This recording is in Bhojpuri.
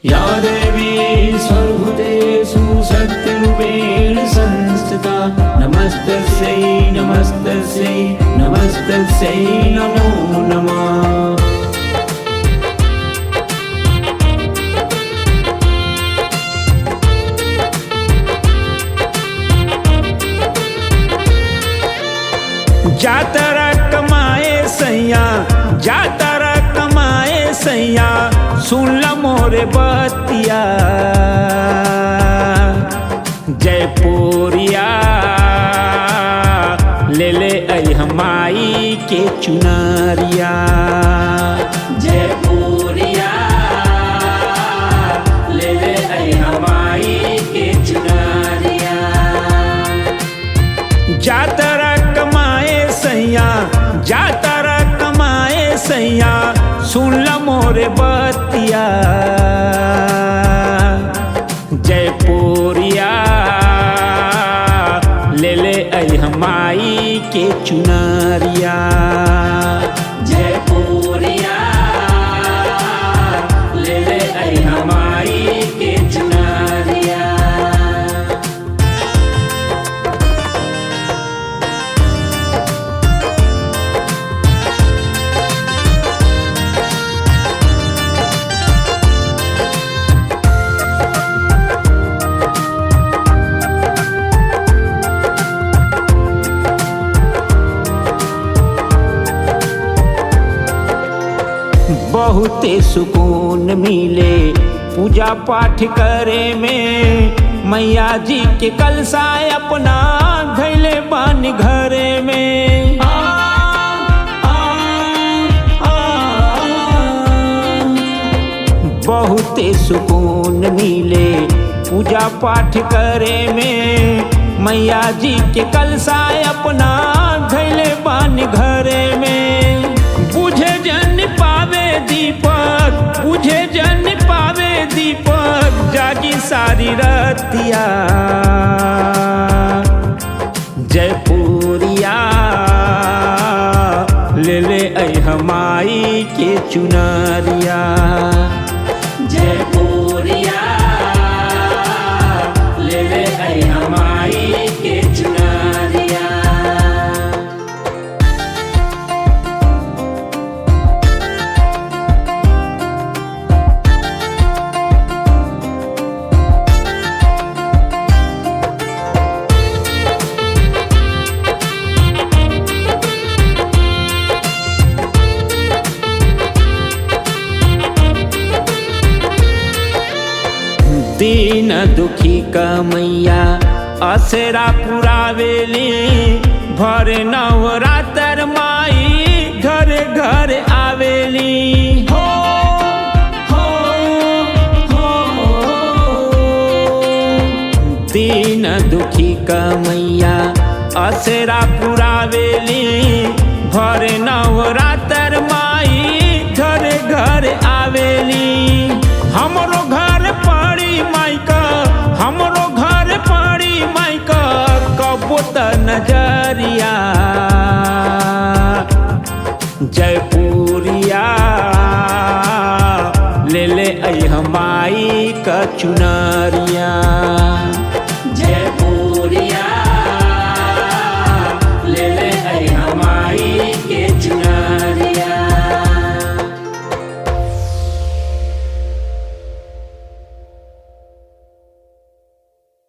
या देवी सर्वभूतेषु शक्तिरूपेण संस्थिता नमस्तस्यै नमस्तस्यै नमस्तस्यै नमो नमः। जातरा कमाए सैया जातरा कमाए सैया सुन ल मोरे बतिया जयपुरिया ले ले हमाई के चुनरिया जयपुरिया ले ले हमाई के चुनरिया। जातरा कमाए सैया जातरा कमाए सैया सुन ल मोरे बतिया जयपुरिया ले ले हमाई के चुनरिया जयपुरिया ले ले हमाई के चुनरिया। बहुते सुकून मिले पूजा पाठ करे में मैया जी के कलसा अपना धैले बानी घरे में बहुते सुकून मिले पूजा पाठ करे में मैया जी के कलसा अपना धैले बानी घरे में। बुझे जन पावे दीपक बुझे जन पावे दीपक जागी सारी रतिया जयपुरिया ले ले हमाई के चुनरिया जयपुरिया ले ले हमाई के चुनरिया। दीन दुखी का मैया असरा पुरावेली भर नवरात्र माई घर घर आवेली हो दीन दुखी का मैया असरा पुरावेली भर नवरात्र माई घर घर आवेली। हमरो घर पड़ी माइका हमरो घर पड़ी माइका कबूत नजरिया जयपुरिया ले ले हमाई का चुनरिया।